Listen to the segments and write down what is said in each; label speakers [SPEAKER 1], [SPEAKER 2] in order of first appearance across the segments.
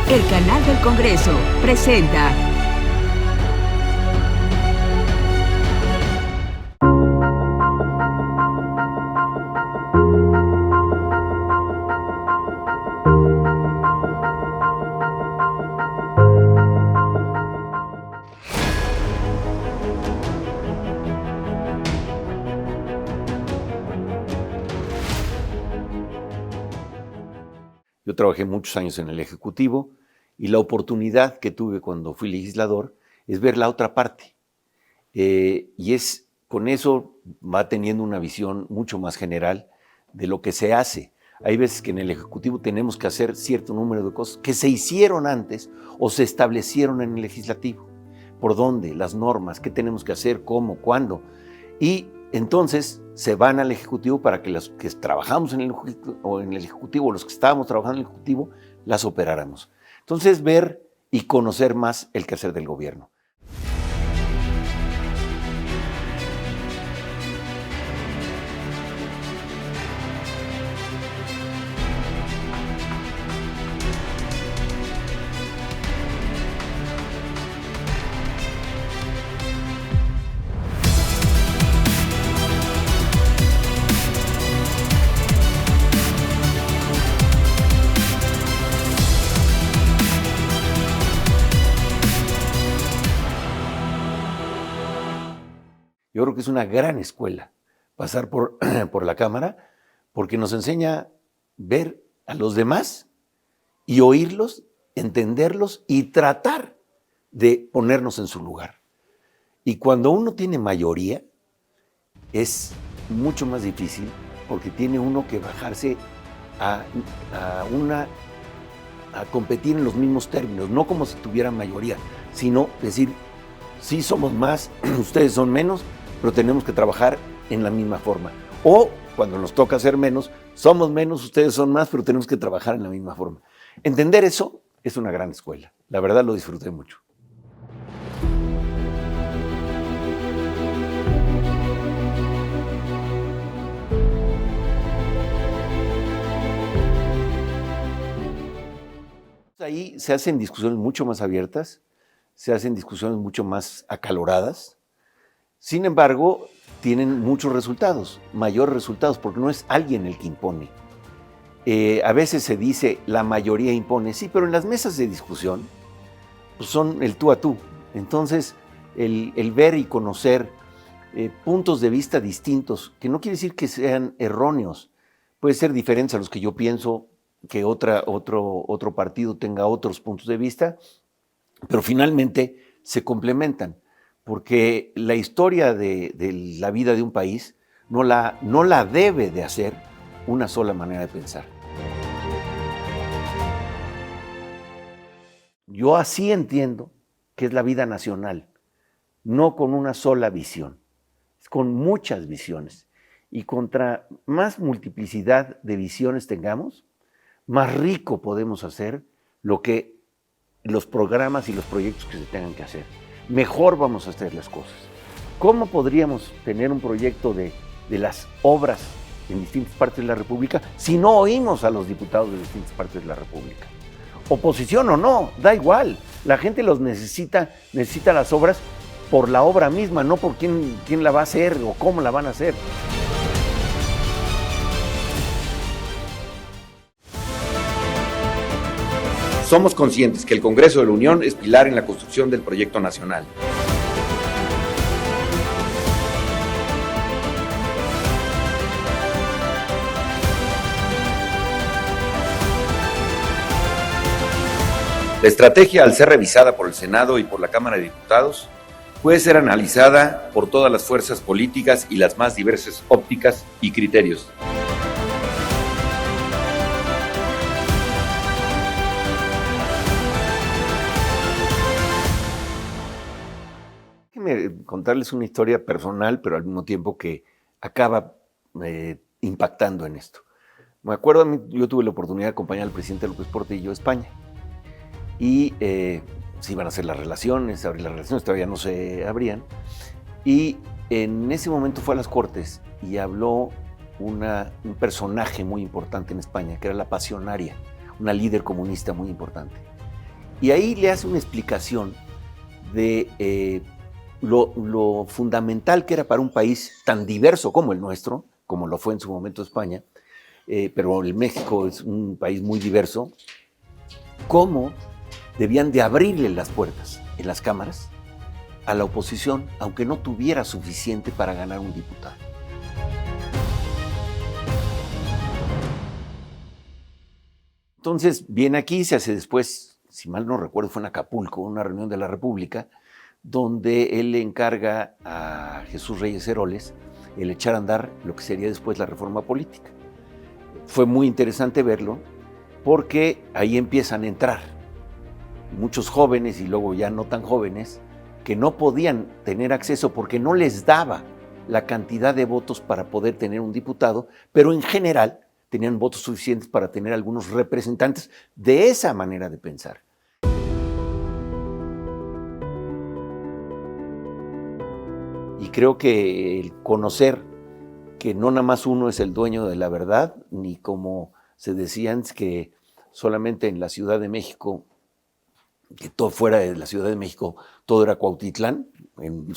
[SPEAKER 1] El canal del Congreso presenta
[SPEAKER 2] Yo trabajé muchos años en el Ejecutivo y la oportunidad que tuve cuando fui legislador es ver la otra parte. Con eso va teniendo una visión mucho más general de lo que se hace. Hay veces que en el Ejecutivo tenemos que hacer cierto número de cosas que se hicieron antes o se establecieron en el Legislativo. ¿Por dónde? Las normas, qué tenemos que hacer, cómo, cuándo. Y entonces se van al Ejecutivo para que los que trabajamos en el Ejecutivo, los que estábamos trabajando en el Ejecutivo, las operáramos. Entonces ver y conocer más el quehacer del gobierno. Yo creo que es una gran escuela pasar por la Cámara porque nos enseña a ver a los demás y oírlos, entenderlos y tratar de ponernos en su lugar. Y cuando uno tiene mayoría es mucho más difícil porque tiene uno que bajarse a competir en los mismos términos, no como si tuviera mayoría, sino decir, sí somos más, ustedes son menos, pero tenemos que trabajar en la misma forma. O cuando nos toca ser menos, somos menos, ustedes son más, pero tenemos que trabajar en la misma forma. Entender eso es una gran escuela. La verdad lo disfruté mucho. Ahí se hacen discusiones mucho más abiertas, se hacen discusiones mucho más acaloradas. Sin embargo, tienen muchos resultados, mayores resultados, porque no es alguien el que impone. A veces se dice la mayoría impone, sí, pero en las mesas de discusión pues son el tú a tú. Entonces, el ver y conocer puntos de vista distintos, que no quiere decir que sean erróneos, puede ser diferentes a los que yo pienso, que otro partido tenga otros puntos de vista, pero finalmente se complementan. Porque la historia de la vida de un país no la debe de hacer una sola manera de pensar. Yo así entiendo que es la vida nacional, no con una sola visión, es con muchas visiones. Y contra más multiplicidad de visiones tengamos, más rico podemos hacer los programas y los proyectos que se tengan que hacer. Mejor vamos a hacer las cosas. ¿Cómo podríamos tener un proyecto de las obras en distintas partes de la República si no oímos a los diputados de distintas partes de la República? Oposición o no, da igual. La gente los necesita las obras por la obra misma, no por quién la va a hacer o cómo la van a hacer.
[SPEAKER 3] Somos conscientes que el Congreso de la Unión es pilar en la construcción del proyecto nacional. La estrategia, al ser revisada por el Senado y por la Cámara de Diputados, puede ser analizada por todas las fuerzas políticas y las más diversas ópticas y criterios.
[SPEAKER 2] Déjenme contarles una historia personal, pero al mismo tiempo que acaba impactando en esto. Me acuerdo, yo tuve la oportunidad de acompañar al presidente López Portillo a España y se iban a hacer las relaciones, abrir las relaciones, todavía no se abrían. Y en ese momento fue a las Cortes y habló un personaje muy importante en España, que era la Pasionaria, una líder comunista muy importante. Y ahí le hace una explicación de lo fundamental que era para un país tan diverso como el nuestro, como lo fue en su momento España, pero el México es un país muy diverso, cómo debían de abrirle las puertas en las cámaras a la oposición, aunque no tuviera suficiente para ganar un diputado. Entonces, viene aquí, se hace después, si mal no recuerdo, fue en Acapulco, una reunión de la República, donde él le encarga a Jesús Reyes Heroles el echar a andar lo que sería después la reforma política. Fue muy interesante verlo, porque ahí empiezan a entrar muchos jóvenes y luego ya no tan jóvenes, que no podían tener acceso porque no les daba la cantidad de votos para poder tener un diputado, pero en general tenían votos suficientes para tener algunos representantes de esa manera de pensar. Y creo que el conocer que no nada más uno es el dueño de la verdad, ni como se decían que solamente en la Ciudad de México, que todo fuera de la Ciudad de México, todo era Cuautitlán, en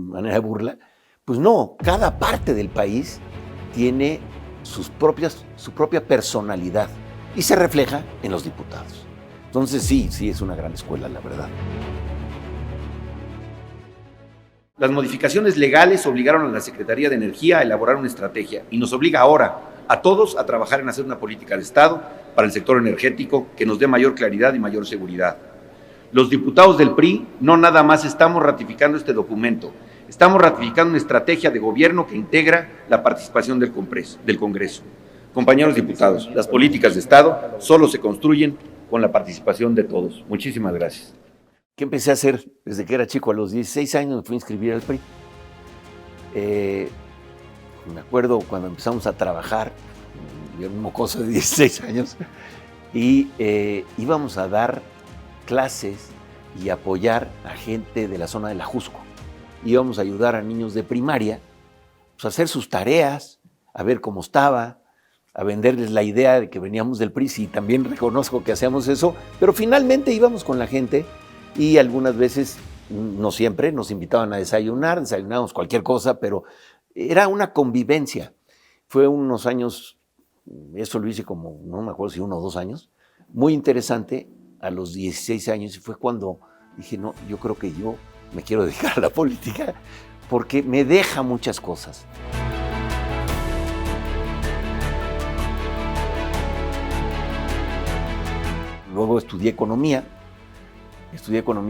[SPEAKER 2] manera de burla, pues no, cada parte del país tiene su propia personalidad y se refleja en los diputados. Entonces sí es una gran escuela, la verdad.
[SPEAKER 3] Las modificaciones legales obligaron a la Secretaría de Energía a elaborar una estrategia y nos obliga ahora a todos a trabajar en hacer una política de Estado para el sector energético que nos dé mayor claridad y mayor seguridad. Los diputados del PRI no nada más estamos ratificando este documento, estamos ratificando una estrategia de gobierno que integra la participación del Congreso. Compañeros diputados, las políticas de Estado solo se construyen con la participación de todos. Muchísimas gracias.
[SPEAKER 2] ¿Qué empecé a hacer desde que era chico? A los 16 años me fui a inscribir al PRI. Me acuerdo cuando empezamos a trabajar, yo era un mocoso de 16 años, y íbamos a dar clases y apoyar a gente de la zona de la Jusco. Íbamos a ayudar a niños de primaria pues, a hacer sus tareas, a ver cómo estaba, a venderles la idea de que veníamos del PRI, y también reconozco que hacíamos eso, pero finalmente íbamos con la gente y algunas veces, no siempre, nos invitaban a desayunar, desayunábamos cualquier cosa, pero era una convivencia. Fue unos años, eso lo hice como, no me acuerdo si 1 o 2 años, muy interesante a los 16 años, y fue cuando dije, no, yo creo que yo me quiero dedicar a la política porque me deja muchas cosas. Luego estudié economía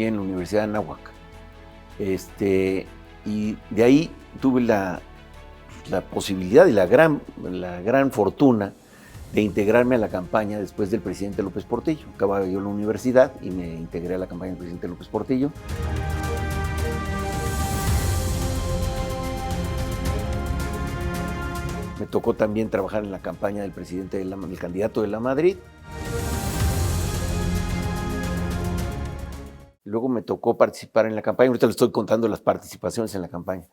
[SPEAKER 2] en la Universidad de Anáhuac. Y de ahí tuve la posibilidad y la gran fortuna de integrarme a la campaña después del presidente López Portillo. Acababa yo en la universidad y me integré a la campaña del presidente López Portillo. Me tocó también trabajar en la campaña del del candidato de la Madrid. Luego me tocó participar en la campaña, ahorita les estoy contando las participaciones en la campaña.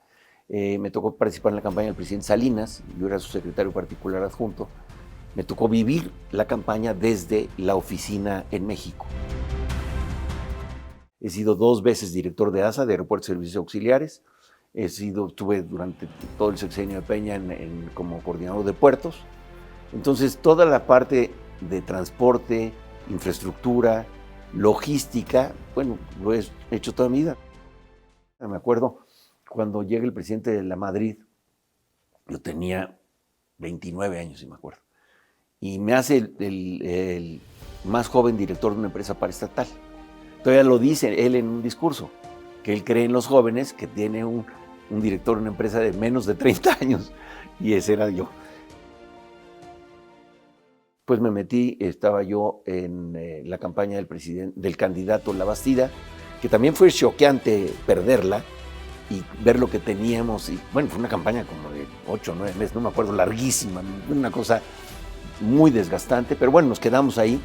[SPEAKER 2] Me tocó participar en la campaña del presidente Salinas, yo era su secretario particular adjunto. Me tocó vivir la campaña desde la oficina en México. He sido 2 veces director de ASA, de Aeropuertos y Servicios Auxiliares. Estuve durante todo el sexenio de Peña como coordinador de puertos. Entonces, toda la parte de transporte, infraestructura, logística, bueno, lo he hecho toda mi vida. Me acuerdo cuando llega el presidente de la Madrid, yo tenía 29 años, si me acuerdo, y me hace el más joven director de una empresa paraestatal. Todavía lo dice él en un discurso, que él cree en los jóvenes, que tiene un director de una empresa de menos de 30 años, y ese era yo. Pues me metí, estaba yo en la campaña del candidato Labastida, que también fue choqueante perderla y ver lo que teníamos. Y bueno, fue una campaña como de 8 o 9 meses, no me acuerdo, larguísima, una cosa muy desgastante, pero bueno, nos quedamos ahí.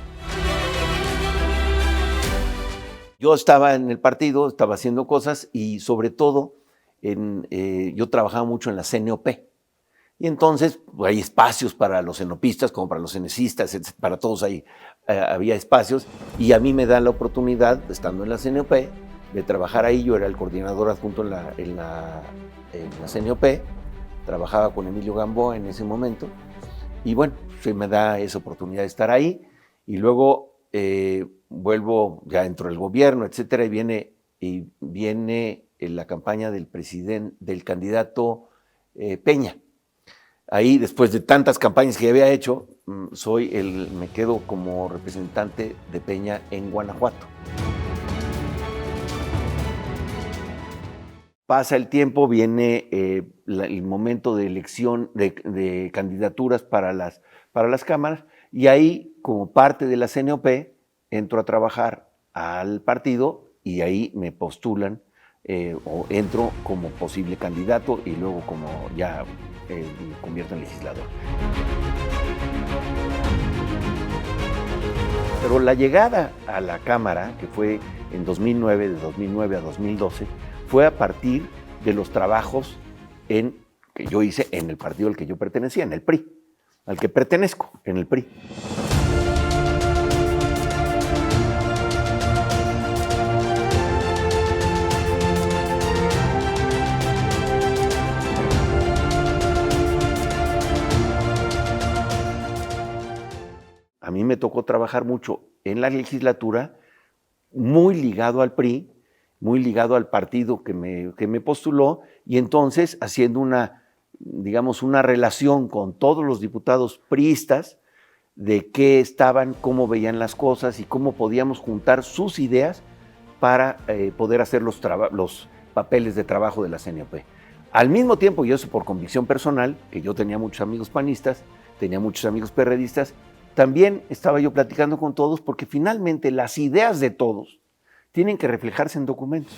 [SPEAKER 2] Yo estaba en el partido, estaba haciendo cosas y sobre todo yo trabajaba mucho en la CNOP. Y entonces pues, hay espacios para los cenopistas como para los cenecistas, para todos ahí había espacios. Y a mí me da la oportunidad, estando en la CNOP, de trabajar ahí. Yo era el coordinador adjunto en la CNOP, trabajaba con Emilio Gamboa en ese momento. Y bueno, se me da esa oportunidad de estar ahí. Y luego vuelvo, ya entro al gobierno, etcétera, y viene la campaña del candidato Peña. Ahí, después de tantas campañas que había hecho, me quedo como representante de Peña en Guanajuato. Pasa el tiempo, viene el momento de elección de candidaturas para las cámaras, y ahí, como parte de la CNOP, entro a trabajar al partido y ahí me postulan o entro como posible candidato y luego como ya me convierto en legislador. Pero la llegada a la Cámara, que fue en 2009, de 2009 a 2012, fue a partir de los trabajos que yo hice en el partido al que yo pertenecía, en el PRI, al que pertenezco, en el PRI. A mí me tocó trabajar mucho en la legislatura, muy ligado al PRI, muy ligado al partido que me postuló, y entonces haciendo una relación con todos los diputados priistas de qué estaban, cómo veían las cosas y cómo podíamos juntar sus ideas para poder hacer los papeles de trabajo de la CNOP. Al mismo tiempo, y eso por convicción personal, que yo tenía muchos amigos panistas, tenía muchos amigos perredistas, también estaba yo platicando con todos porque finalmente las ideas de todos tienen que reflejarse en documentos.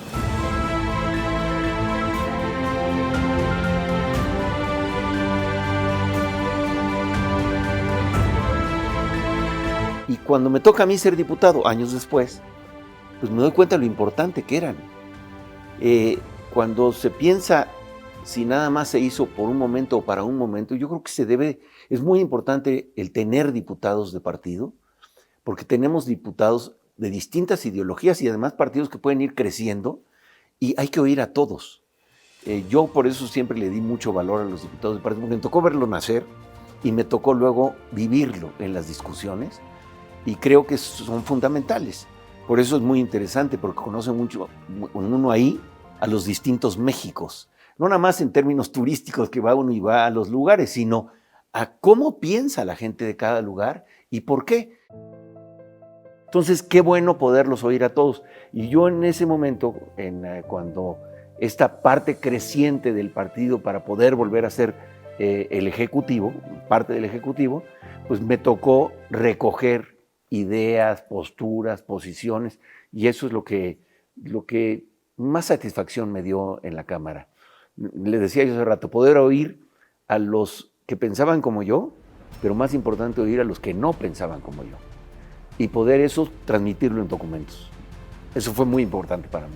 [SPEAKER 2] Y cuando me toca a mí ser diputado, años después, pues me doy cuenta de lo importante que eran. Cuando se piensa si nada más se hizo por un momento o para un momento, yo creo que es muy importante el tener diputados de partido, porque tenemos diputados de distintas ideologías y además partidos que pueden ir creciendo y hay que oír a todos. Yo por eso siempre le di mucho valor a los diputados de partido, porque me tocó verlo nacer y me tocó luego vivirlo en las discusiones y creo que son fundamentales. Por eso es muy interesante, porque conoce mucho uno ahí a los distintos Méxicos. No nada más en términos turísticos que va uno y va a los lugares, sino a cómo piensa la gente de cada lugar y por qué. Entonces, qué bueno poderlos oír a todos. Y yo en ese momento, cuando esta parte creciente del partido para poder volver a ser el ejecutivo, parte del ejecutivo, pues me tocó recoger ideas, posturas, posiciones, y eso es lo que más satisfacción me dio en la Cámara. Le decía yo hace rato, poder oír a los que pensaban como yo, pero más importante oír a los que no pensaban como yo. Y poder eso transmitirlo en documentos. Eso fue muy importante para mí.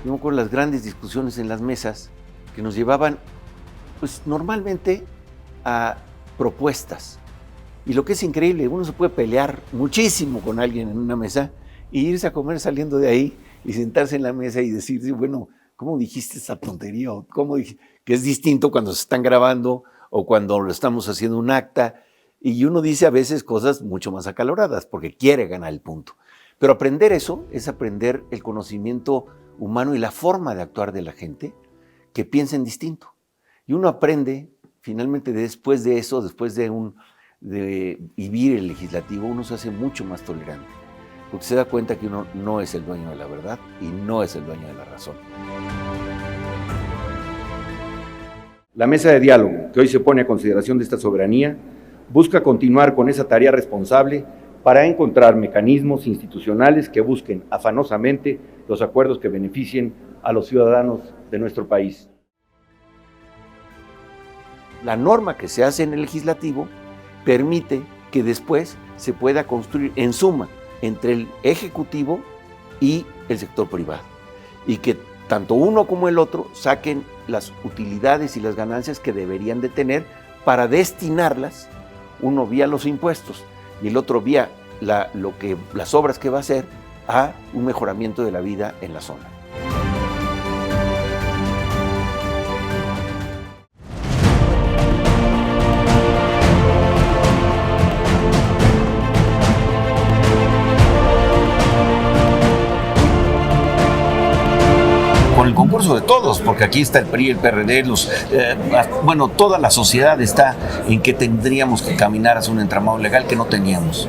[SPEAKER 2] Yo me acuerdo las grandes discusiones en las mesas que nos llevaban, pues normalmente a propuestas. Y lo que es increíble, uno se puede pelear muchísimo con alguien en una mesa y irse a comer saliendo de ahí y sentarse en la mesa y decir, bueno, ¿cómo dijiste esa tontería? ¿Cómo dijiste? Que es distinto cuando se están grabando o cuando lo estamos haciendo un acta. Y uno dice a veces cosas mucho más acaloradas porque quiere ganar el punto. Pero aprender eso es aprender el conocimiento humano y la forma de actuar de la gente que piensa en distinto. Y uno aprende, finalmente, después de eso, después de vivir el legislativo, uno se hace mucho más tolerante, porque se da cuenta que uno no es el dueño de la verdad y no es el dueño de la razón.
[SPEAKER 3] La mesa de diálogo, que hoy se pone a consideración de esta soberanía, busca continuar con esa tarea responsable para encontrar mecanismos institucionales que busquen afanosamente los acuerdos que beneficien a los ciudadanos de nuestro país.
[SPEAKER 2] La norma que se hace en el legislativo permite que después se pueda construir en suma entre el Ejecutivo y el sector privado. Y que tanto uno como el otro saquen las utilidades y las ganancias que deberían de tener para destinarlas, uno vía los impuestos y el otro vía las obras que va a hacer, a un mejoramiento de la vida en la zona.
[SPEAKER 3] Con el concurso de todos, porque aquí está el PRI, el PRD, toda la sociedad está en que tendríamos que caminar hacia un entramado legal que no teníamos.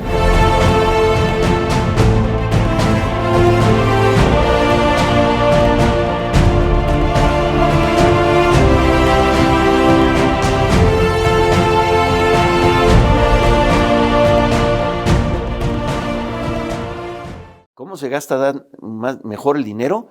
[SPEAKER 2] ¿Cómo se gasta mejor el dinero?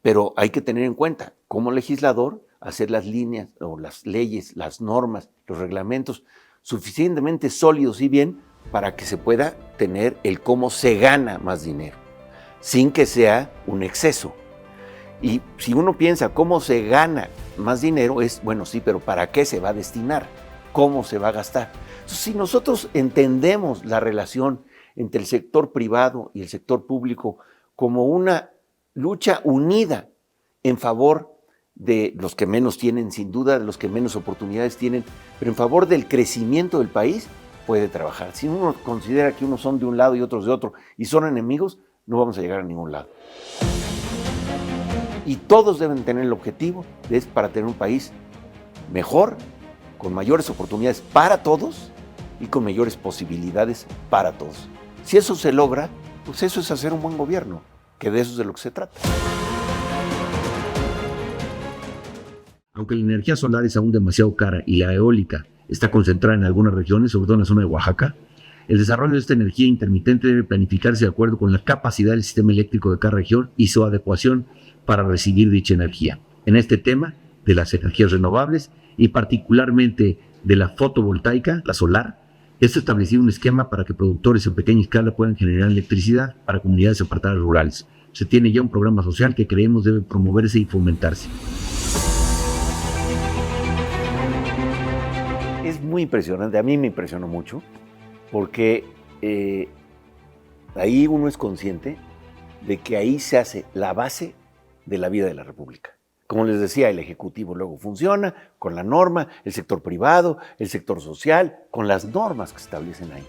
[SPEAKER 2] Pero hay que tener en cuenta, como legislador, hacer las líneas o las leyes, las normas, los reglamentos suficientemente sólidos y bien para que se pueda tener el cómo se gana más dinero, sin que sea un exceso. Y si uno piensa cómo se gana más dinero, es, bueno, sí, pero ¿para qué se va a destinar? ¿Cómo se va a gastar? Entonces, si nosotros entendemos la relación entre el sector privado y el sector público como una lucha unida en favor de los que menos tienen, sin duda, de los que menos oportunidades tienen, pero en favor del crecimiento del país, puede trabajar. Si uno considera que unos son de un lado y otros de otro y son enemigos, no vamos a llegar a ningún lado. Y todos deben tener el objetivo para tener un país mejor, con mayores oportunidades para todos y con mayores posibilidades para todos. Si eso se logra, pues eso es hacer un buen gobierno, que de eso es de lo que se trata.
[SPEAKER 4] Aunque la energía solar es aún demasiado cara y la eólica está concentrada en algunas regiones, sobre todo en la zona de Oaxaca, el desarrollo de esta energía intermitente debe planificarse de acuerdo con la capacidad del sistema eléctrico de cada región y su adecuación para recibir dicha energía. En este tema de las energías renovables y particularmente de la fotovoltaica, la solar, esto estableció un esquema para que productores en pequeña escala puedan generar electricidad para comunidades apartadas rurales. Se tiene ya un programa social que creemos debe promoverse y fomentarse.
[SPEAKER 2] Es muy impresionante, a mí me impresionó mucho, porque ahí uno es consciente de que ahí se hace la base de la vida de la República. Como les decía, el Ejecutivo luego funciona con la norma, el sector privado, el sector social, con las normas que se establecen ahí.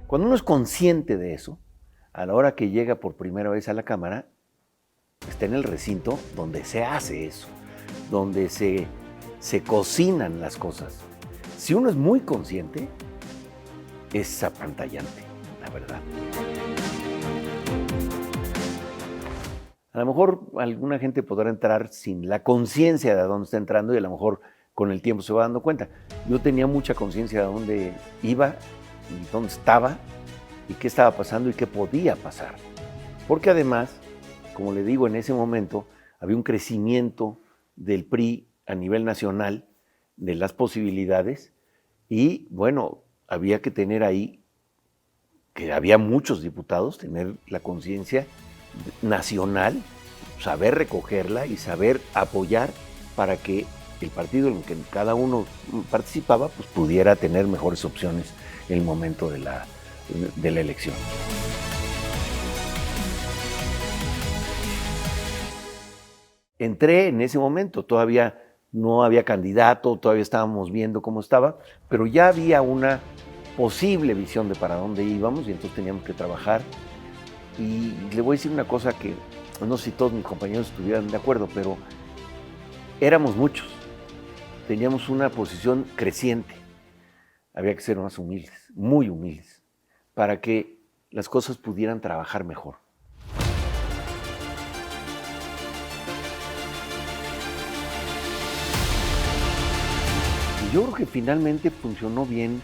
[SPEAKER 2] Cuando uno es consciente de eso, a la hora que llega por primera vez a la Cámara, está en el recinto donde se hace eso, donde se cocinan las cosas. Si uno es muy consciente, es apantallante, la verdad. A lo mejor alguna gente podrá entrar sin la conciencia de a dónde está entrando y a lo mejor con el tiempo se va dando cuenta. Yo tenía mucha conciencia de dónde iba y dónde estaba y qué estaba pasando y qué podía pasar. Porque además, como le digo, en ese momento había un crecimiento del PRI a nivel nacional de las posibilidades y bueno, había que tener ahí, que había muchos diputados, tener la conciencia nacional, saber recogerla y saber apoyar para que el partido en el que cada uno participaba pues pudiera tener mejores opciones en el momento de la elección. Entré en ese momento, todavía no había candidato, todavía estábamos viendo cómo estaba, pero ya había una posible visión de para dónde íbamos y entonces teníamos que trabajar. Y le voy a decir una cosa que no sé si todos mis compañeros estuvieran de acuerdo, pero éramos muchos, teníamos una posición creciente, había que ser más humildes, muy humildes, para que las cosas pudieran trabajar mejor. Y yo creo que finalmente funcionó bien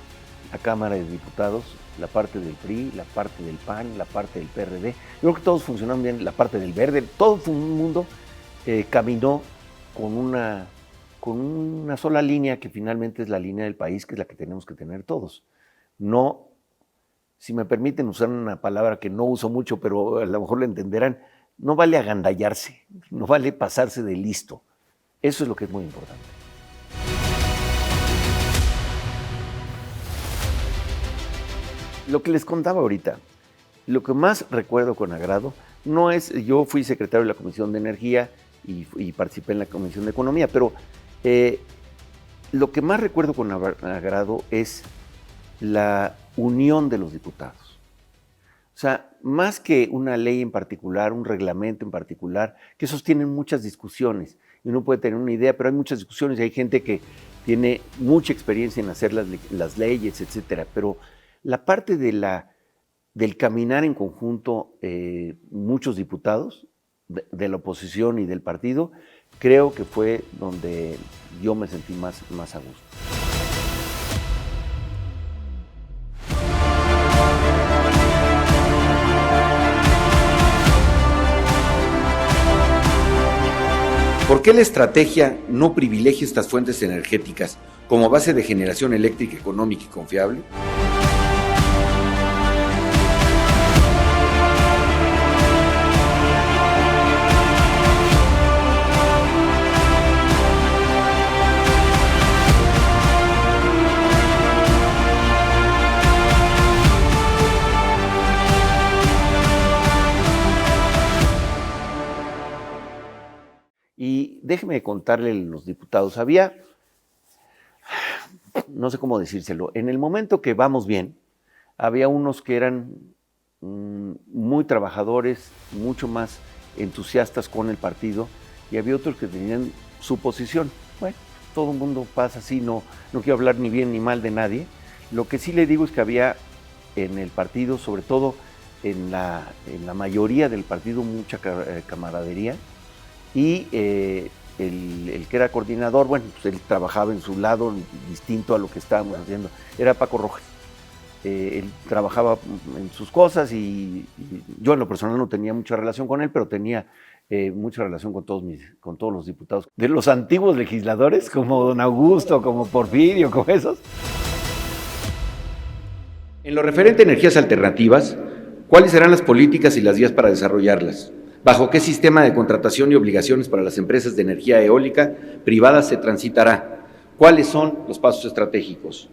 [SPEAKER 2] la Cámara de Diputados, la parte del PRI, la parte del PAN, la parte del PRD. Yo creo que todos funcionaron bien, la parte del Verde, todo el mundo caminó con una sola línea que finalmente es la línea del país, que es la que tenemos que tener todos. No si me permiten usar una palabra que no uso mucho, pero a lo mejor la entenderán, no vale agandallarse, no vale pasarse de listo. Eso es lo que es muy importante. Lo que les contaba ahorita, lo que más recuerdo con agrado, no es, yo fui secretario de la Comisión de Energía y participé en la Comisión de Economía, pero lo que más recuerdo con agrado es la unión de los diputados. O sea, más que una ley en particular, un reglamento en particular, que esos tienen muchas discusiones y uno puede tener una idea, pero hay muchas discusiones y hay gente que tiene mucha experiencia en hacer las leyes, etcétera. Pero la parte del caminar en conjunto, muchos diputados de la oposición y del partido, creo que fue donde yo me sentí más a gusto.
[SPEAKER 3] ¿Por qué la estrategia no privilegia estas fuentes energéticas como base de generación eléctrica económica y confiable?
[SPEAKER 2] Y déjeme contarle a los diputados, había, no sé cómo decírselo, en el momento que vamos bien, había unos que eran muy trabajadores, mucho más entusiastas con el partido, y había otros que tenían su posición. Bueno, todo el mundo pasa así, no quiero hablar ni bien ni mal de nadie. Lo que sí le digo es que había en el partido, sobre todo en la mayoría del partido, mucha camaradería. Y el que era coordinador, bueno, pues él trabajaba en su lado distinto a lo que estábamos haciendo. Era Paco Rojas. Él trabajaba en sus cosas y yo en lo personal no tenía mucha relación con él, pero tenía mucha relación con todos los diputados. De los antiguos legisladores, como don Augusto, como Porfirio, como esos.
[SPEAKER 3] En lo referente a energías alternativas, ¿cuáles serán las políticas y las vías para desarrollarlas? ¿Bajo qué sistema de contratación y obligaciones para las empresas de energía eólica privadas se transitará? ¿Cuáles son los pasos estratégicos?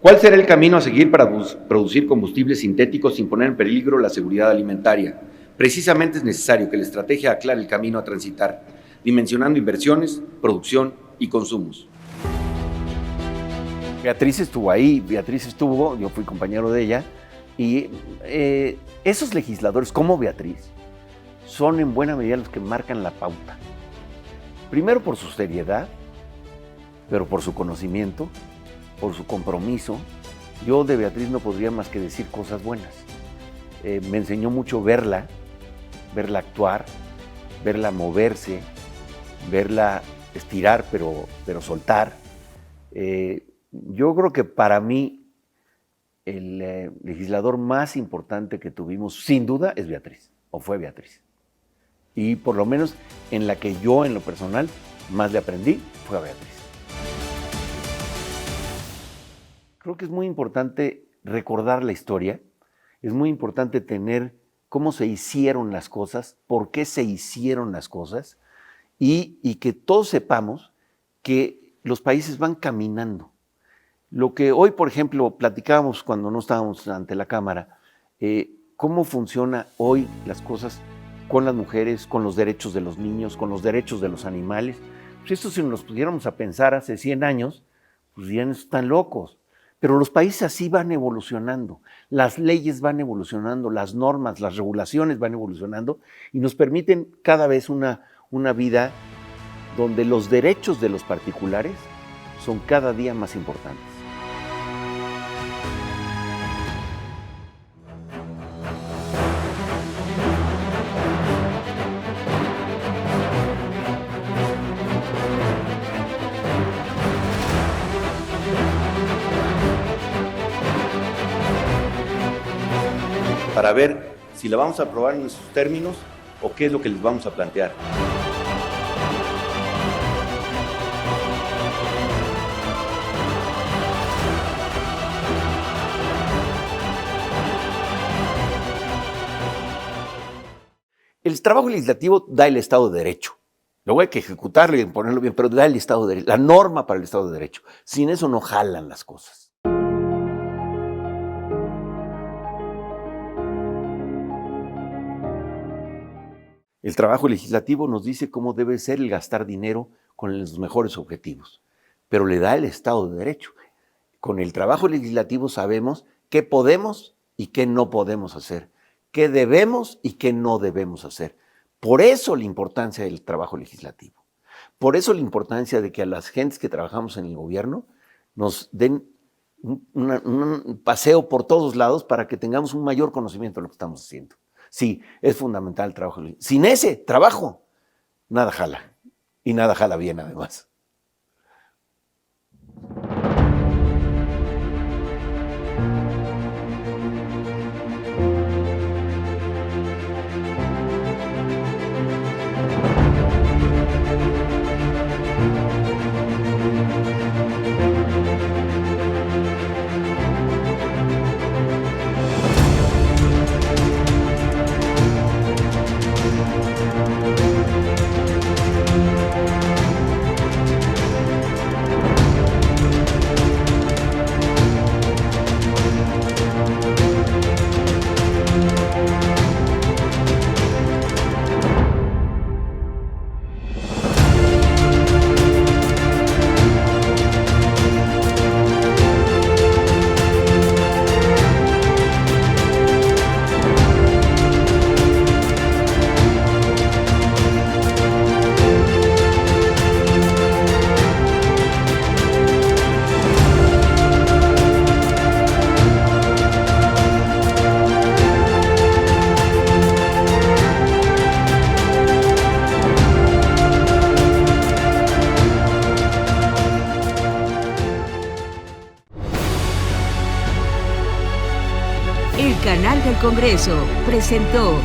[SPEAKER 3] ¿Cuál será el camino a seguir para producir combustibles sintéticos sin poner en peligro la seguridad alimentaria? Precisamente es necesario que la estrategia aclare el camino a transitar, dimensionando inversiones, producción y consumos.
[SPEAKER 2] Beatriz estuvo ahí, yo fui compañero de ella, y esos legisladores como Beatriz son en buena medida los que marcan la pauta. Primero por su seriedad, pero por su conocimiento, por su compromiso. Yo de Beatriz no podría más que decir cosas buenas. Me enseñó mucho verla actuar, verla moverse, verla estirar, pero soltar. Yo creo que para mí el legislador más importante que tuvimos, sin duda, es Beatriz, o fue Beatriz. Y por lo menos en la que yo, en lo personal, más le aprendí, fue a Beatriz. Creo que es muy importante recordar la historia, es muy importante tener cómo se hicieron las cosas, por qué se hicieron las cosas, y que todos sepamos que los países van caminando. Lo que hoy, por ejemplo, platicábamos cuando no estábamos ante la cámara, cómo funciona hoy las cosas con las mujeres, con los derechos de los niños, con los derechos de los animales. Pues esto, si nos pudiéramos a pensar hace 100 años, pues ya no están locos. Pero los países así van evolucionando, las leyes van evolucionando, las normas, las regulaciones van evolucionando y nos permiten cada vez una vida donde los derechos de los particulares son cada día más importantes.
[SPEAKER 3] Para ver si la vamos a aprobar en sus términos o qué es lo que les vamos a plantear.
[SPEAKER 2] trabajo legislativo da el Estado de Derecho. Luego hay que ejecutarlo y ponerlo bien, pero da el Estado de Derecho, la norma para el Estado de Derecho. Sin eso no jalan las cosas. El trabajo legislativo nos dice cómo debe ser el gastar dinero con los mejores objetivos, pero le da el Estado de Derecho. Con el trabajo legislativo sabemos qué podemos y qué no podemos hacer, qué debemos y qué no debemos hacer. Por eso la importancia del trabajo legislativo. Por eso la importancia de que a las gentes que trabajamos en el gobierno nos den un paseo por todos lados para que tengamos un mayor conocimiento de lo que estamos haciendo. Sí, es fundamental el trabajo. Sin ese trabajo, nada jala. Y nada jala bien, además.
[SPEAKER 1] El canal del Congreso presentó